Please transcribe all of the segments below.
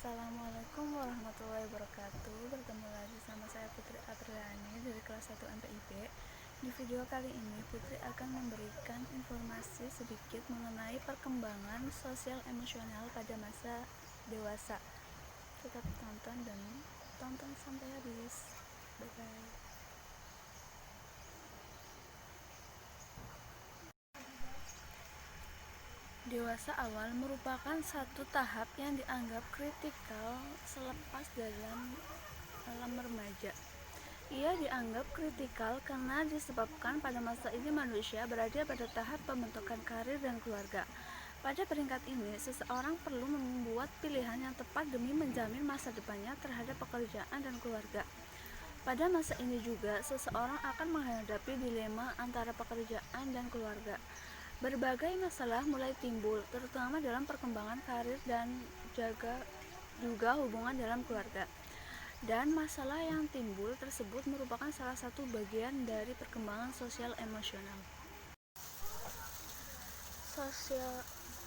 Assalamualaikum warahmatullahi wabarakatuh. Bertemu lagi sama saya Putri Apriliani dari kelas 1 MPIB. Di video kali ini Putri akan memberikan informasi sedikit mengenai perkembangan sosial emosional pada masa dewasa. Tetap tonton dan tonton sampai habis. Bye bye. Dewasa awal merupakan satu tahap yang dianggap kritikal selepas dalam remaja. Ia dianggap kritikal karena disebabkan pada masa ini manusia berada pada tahap pembentukan karir dan keluarga. Pada peringkat ini, seseorang perlu membuat pilihan yang tepat demi menjamin masa depannya terhadap pekerjaan dan keluarga. Pada masa ini juga, seseorang akan menghadapi dilema antara pekerjaan dan keluarga. Berbagai masalah mulai timbul, terutama dalam perkembangan karir dan juga hubungan dalam keluarga. Dan masalah yang timbul tersebut merupakan salah satu bagian dari perkembangan sosial emosional.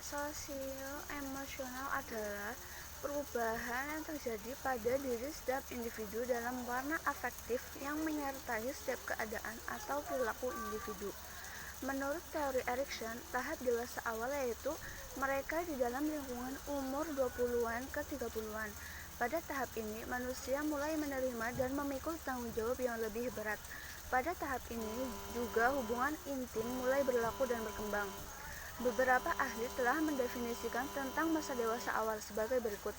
Sosial emosional adalah perubahan yang terjadi pada diri setiap individu dalam warna afektif yang menyertai setiap keadaan atau perilaku individu. Menurut teori Erikson, tahap dewasa awal yaitu mereka di dalam lingkungan umur 20-an ke 30-an. Pada tahap ini, manusia mulai menerima dan memikul tanggung jawab yang lebih berat. Pada tahap ini juga hubungan intim mulai berlaku dan berkembang. Beberapa ahli telah mendefinisikan tentang masa dewasa awal sebagai berikut.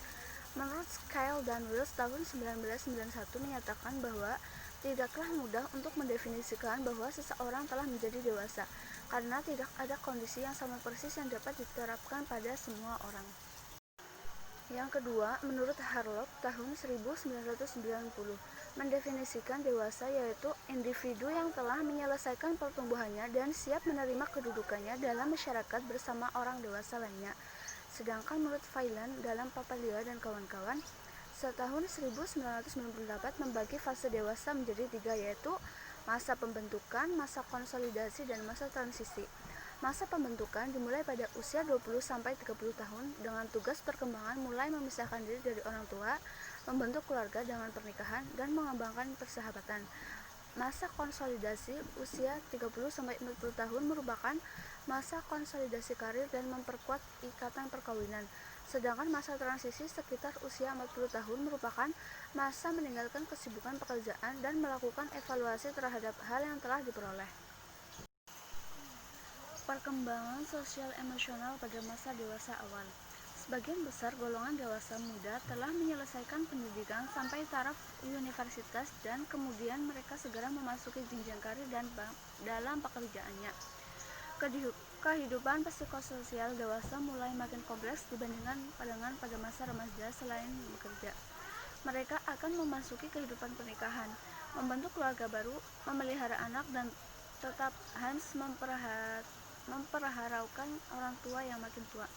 Menurut Skyle dan Wills tahun 1991 menyatakan bahwa tidaklah mudah untuk mendefinisikan bahwa seseorang telah menjadi dewasa, karena tidak ada kondisi yang sama persis yang dapat diterapkan pada semua orang. Yang kedua, menurut Harlock tahun 1990, mendefinisikan dewasa yaitu individu yang telah menyelesaikan pertumbuhannya dan siap menerima kedudukannya dalam masyarakat bersama orang dewasa lainnya. Sedangkan menurut Phelan dalam Papalia dan kawan-kawan, tahun 1998 membagi fase dewasa menjadi 3, yaitu masa pembentukan, masa konsolidasi, dan masa transisi. Masa pembentukan dimulai pada usia 20-30 tahun dengan tugas perkembangan mulai memisahkan diri dari orang tua, membentuk keluarga dengan pernikahan, dan mengembangkan persahabatan. Masa konsolidasi usia 30-40 tahun merupakan masa konsolidasi karir dan memperkuat ikatan perkawinan. Sedangkan masa transisi sekitar usia 40 tahun merupakan masa meninggalkan kesibukan pekerjaan dan melakukan evaluasi terhadap hal yang telah diperoleh. Perkembangan sosial emosional pada masa dewasa awal. Sebagian besar golongan dewasa muda telah menyelesaikan pendidikan sampai taraf universitas dan kemudian mereka segera memasuki jenjang karir dan dalam pekerjaannya. Kehidupan psikososial dewasa mulai makin kompleks dibandingkan dengan pada masa remaja. Selain bekerja, mereka akan memasuki kehidupan pernikahan, membentuk keluarga baru, memelihara anak, dan tetap harus memperharapkan orang tua yang makin tua.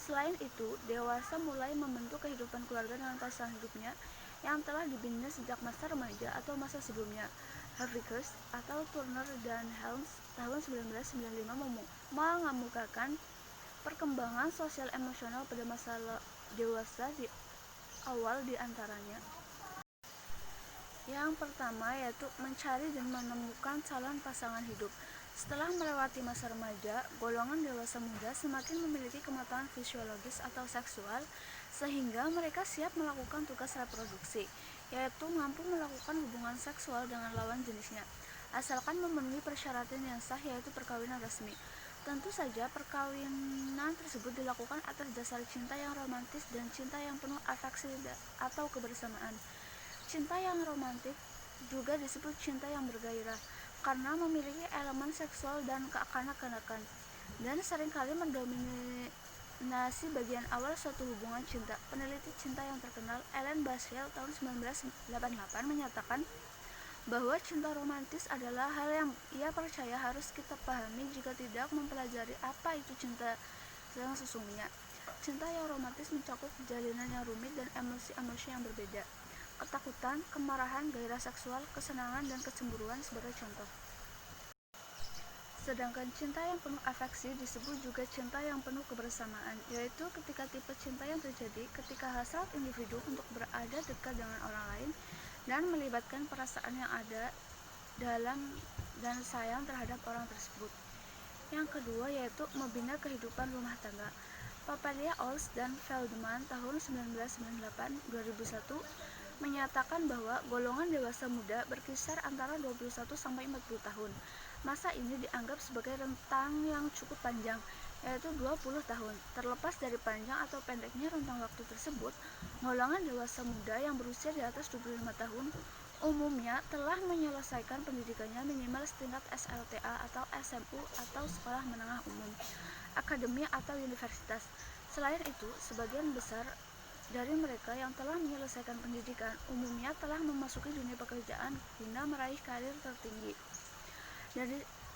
Selain itu, dewasa mulai membentuk kehidupan keluarga dengan pasangan hidupnya yang telah dibina sejak masa remaja atau masa sebelumnya. Harvey Kirsch atau Turner dan Helms tahun 1995 mengemukakan perkembangan sosial emosional pada masa dewasa di awal di antaranya. Yang pertama yaitu mencari dan menemukan calon pasangan hidup. Setelah melewati masa remaja, golongan dewasa muda semakin memiliki kematangan fisiologis atau seksual sehingga mereka siap melakukan tugas reproduksi, yaitu mampu melakukan hubungan seksual dengan lawan jenisnya, asalkan memenuhi persyaratan yang sah yaitu perkawinan resmi. Tentu saja perkawinan tersebut dilakukan atas dasar cinta yang romantis dan cinta yang penuh afeksi atau kebersamaan. Cinta yang romantis juga disebut cinta yang bergairah karena memiliki elemen seksual dan kekanak-kanakan dan seringkali mendominasi bagian awal suatu hubungan cinta. Peneliti cinta yang terkenal Ellen Basrell tahun 1988 menyatakan bahwa cinta romantis adalah hal yang ia percaya harus kita pahami jika tidak mempelajari apa itu cinta yang sesungguhnya. Cinta yang romantis mencakup jalinan yang rumit dan emosi-emosi yang berbeda. Ketakutan, kemarahan, gairah seksual, kesenangan, dan kecemburuan sebagai contoh. Sedangkan cinta yang penuh afeksi disebut juga cinta yang penuh kebersamaan, yaitu ketika tipe cinta yang terjadi ketika hasrat individu untuk berada dekat dengan orang lain dan melibatkan perasaan yang ada dalam dan sayang terhadap orang tersebut. Yang kedua yaitu membina kehidupan rumah tangga. Papalia Ols dan Feldman tahun 1998-2001 menyatakan bahwa golongan dewasa muda berkisar antara 21 sampai 40 tahun. Masa ini dianggap sebagai rentang yang cukup panjang, yaitu 20 tahun. Terlepas dari panjang atau pendeknya rentang waktu tersebut, golongan dewasa muda yang berusia di atas 25 tahun umumnya telah menyelesaikan pendidikannya minimal setingkat SLTA atau SMU atau sekolah menengah umum, akademi atau universitas. Selain itu, sebagian besar dari mereka yang telah menyelesaikan pendidikan umumnya telah memasuki dunia pekerjaan guna meraih karir tertinggi.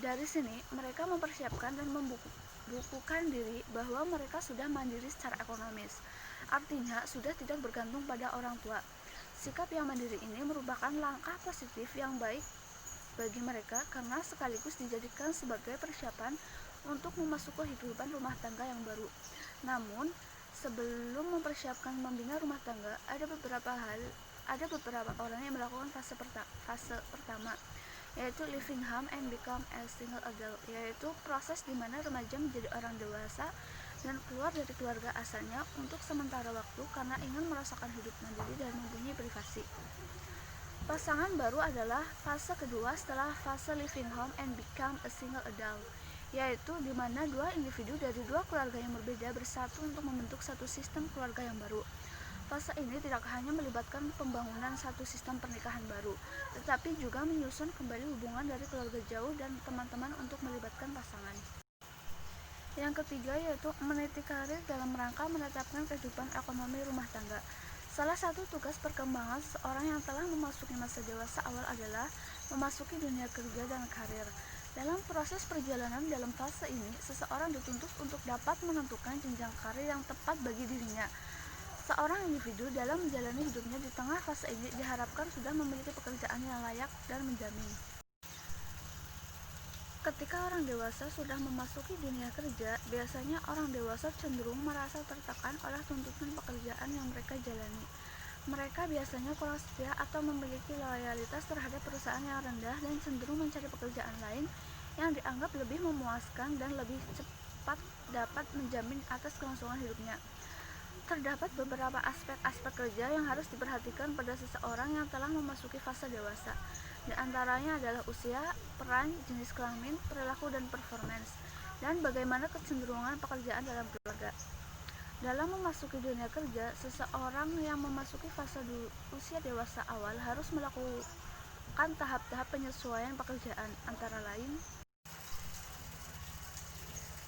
Dari sini, mereka mempersiapkan dan membukukan diri bahwa mereka sudah mandiri secara ekonomis. Artinya, sudah tidak bergantung pada orang tua. Sikap yang mandiri ini merupakan langkah positif yang baik bagi mereka karena sekaligus dijadikan sebagai persiapan untuk memasuki kehidupan rumah tangga yang baru. Namun, sebelum mempersiapkan membina rumah tangga, ada beberapa orang yang melakukan fase pertama, yaitu living home and become a single adult, yaitu proses di mana remaja menjadi orang dewasa dan keluar dari keluarga asalnya untuk sementara waktu karena ingin merasakan hidup mandiri dan mempunyai privasi. Pasangan baru adalah fase kedua setelah fase living home and become a single adult, yaitu di mana dua individu dari dua keluarga yang berbeda bersatu untuk membentuk satu sistem keluarga yang baru. Fase ini tidak hanya melibatkan pembangunan satu sistem pernikahan baru, tetapi juga menyusun kembali hubungan dari keluarga jauh dan teman-teman untuk melibatkan pasangan. Yang ketiga yaitu meniti karir dalam rangka menetapkan kehidupan ekonomi rumah tangga. Salah satu tugas perkembangan seseorang yang telah memasuki masa dewasa awal adalah memasuki dunia kerja dan karir. Dalam proses perjalanan dalam fase ini, seseorang dituntut untuk dapat menentukan jenjang karir yang tepat bagi dirinya. Seorang individu dalam menjalani hidupnya di tengah fase ini diharapkan sudah memiliki pekerjaan yang layak dan menjamin. Ketika orang dewasa sudah memasuki dunia kerja, biasanya orang dewasa cenderung merasa tertekan oleh tuntutan pekerjaan yang mereka jalani. Mereka biasanya kurang setia atau memiliki loyalitas terhadap perusahaan yang rendah dan cenderung mencari pekerjaan lain yang dianggap lebih memuaskan dan lebih cepat dapat menjamin atas kelangsungan hidupnya. Terdapat beberapa aspek kerja yang harus diperhatikan pada seseorang yang telah memasuki fase dewasa. Di antaranya adalah usia, peran, jenis kelamin, perilaku dan performance, dan bagaimana kecenderungan pekerjaan dalam keluarga. Dalam memasuki dunia kerja, seseorang yang memasuki fase usia dewasa awal harus melakukan tahap-tahap penyesuaian pekerjaan, antara lain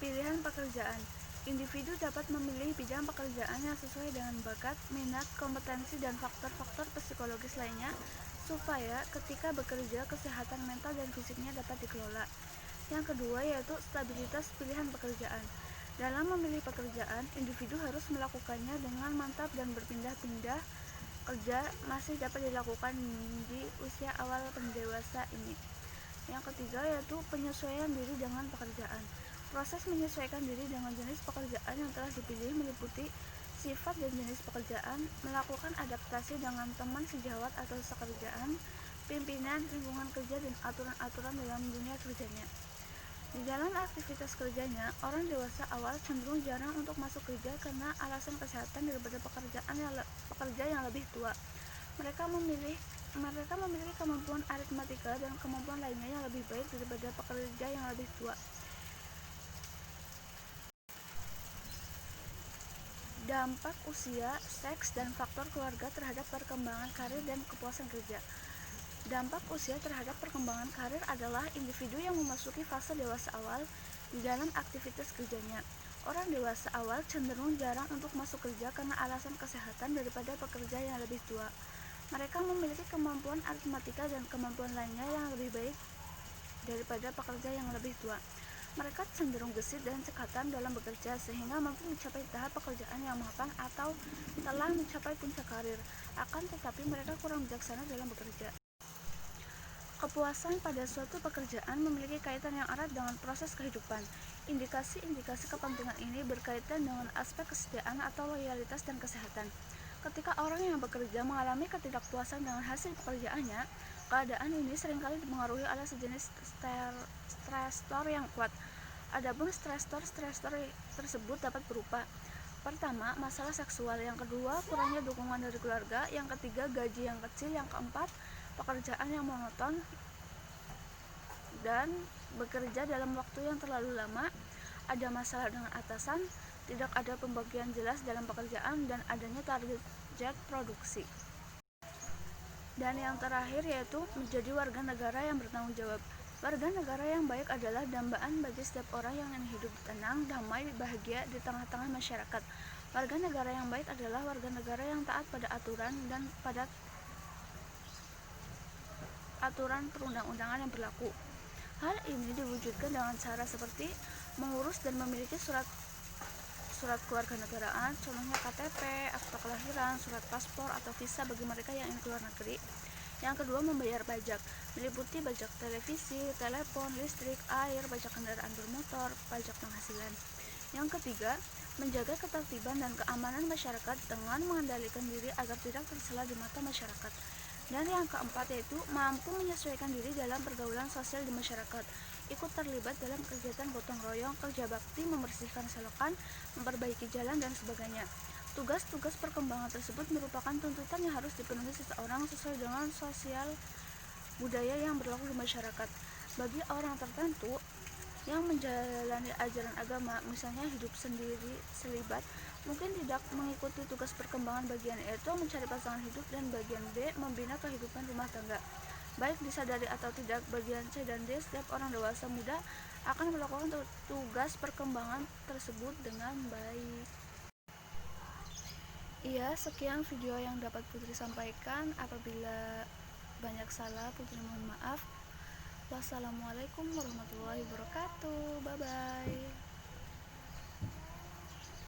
pilihan pekerjaan. Individu dapat memilih bidang pekerjaan yang sesuai dengan bakat, minat, kompetensi, dan faktor-faktor psikologis lainnya supaya ketika bekerja, kesehatan mental dan fisiknya dapat dikelola. Yang kedua yaitu stabilitas pilihan pekerjaan. Dalam memilih pekerjaan, individu harus melakukannya dengan mantap dan berpindah-pindah kerja masih dapat dilakukan di usia awal pendewasa ini. Yang ketiga yaitu penyesuaian diri dengan pekerjaan. Proses menyesuaikan diri dengan jenis pekerjaan yang telah dipilih meliputi sifat dan jenis pekerjaan, melakukan adaptasi dengan teman sejawat atau sekerjaan, pimpinan, lingkungan kerja, dan aturan-aturan dalam dunia kerjanya. Di dalam aktivitas kerjanya, orang dewasa awal cenderung jarang untuk masuk kerja karena alasan kesehatan daripada pekerja yang lebih tua. Mereka memiliki kemampuan aritmatika dan kemampuan lainnya yang lebih baik daripada pekerja yang lebih tua. Dampak usia, seks, dan faktor keluarga terhadap perkembangan karir dan kepuasan kerja. Dampak usia terhadap perkembangan karir adalah individu yang memasuki fase dewasa awal di dalam aktivitas kerjanya. Orang dewasa awal cenderung jarang untuk masuk kerja karena alasan kesehatan daripada pekerja yang lebih tua. Mereka memiliki kemampuan aritmatika dan kemampuan lainnya yang lebih baik daripada pekerja yang lebih tua. Mereka cenderung gesit dan cekatan dalam bekerja sehingga mampu mencapai tahap pekerjaan yang mapan atau telah mencapai puncak karir. Akan tetapi mereka kurang bijaksana dalam bekerja. Kepuasan pada suatu pekerjaan memiliki kaitan yang erat dengan proses kehidupan. Indikasi-indikasi kepentingan ini berkaitan dengan aspek kesetiaan atau loyalitas dan kesehatan. Ketika orang yang bekerja mengalami ketidakpuasan dengan hasil pekerjaannya, keadaan ini seringkali dipengaruhi oleh sejenis stresor yang kuat. Adapun stresor tersebut dapat berupa: pertama, masalah seksual; yang kedua, kurangnya dukungan dari keluarga; yang ketiga, gaji yang kecil; yang keempat, pekerjaan yang monoton dan bekerja dalam waktu yang terlalu lama; ada masalah dengan atasan; tidak ada pembagian jelas dalam pekerjaan; dan adanya target produksi. Dan yang terakhir yaitu menjadi warga negara yang bertanggung jawab. Warga negara yang baik adalah dambaan bagi setiap orang yang ingin hidup tenang, damai, bahagia di tengah-tengah masyarakat. Warga negara yang baik adalah warga negara yang taat pada aturan dan pada aturan perundang-undangan yang berlaku. Hal ini diwujudkan dengan cara seperti mengurus dan memiliki surat kewarganegaraan, contohnya KTP, akta kelahiran, surat paspor atau visa bagi mereka yang ingin keluar negeri. Yang kedua, membayar pajak, meliputi pajak televisi, telepon, listrik, air, pajak kendaraan bermotor, pajak penghasilan. Yang ketiga, menjaga ketertiban dan keamanan masyarakat dengan mengendalikan diri agar tidak tercela di mata masyarakat. Dan yang keempat yaitu mampu menyesuaikan diri dalam pergaulan sosial di masyarakat, ikut terlibat dalam kegiatan gotong royong, kerja bakti, membersihkan selokan, memperbaiki jalan, dan sebagainya. Tugas-tugas perkembangan tersebut merupakan tuntutan yang harus dipenuhi seseorang sesuai dengan sosial budaya yang berlaku di masyarakat. Bagi orang tertentu yang menjalani ajaran agama, misalnya hidup sendiri selibat, mungkin tidak mengikuti tugas perkembangan bagian yaitu mencari pasangan hidup, dan bagian B, membina kehidupan rumah tangga. Baik disadari atau tidak, bagian C dan D, setiap orang dewasa muda akan melakukan tugas perkembangan tersebut dengan baik. Iya, sekian video yang dapat Putri sampaikan. Apabila banyak salah, Putri mohon maaf. Wassalamualaikum warahmatullahi wabarakatuh. Bye bye.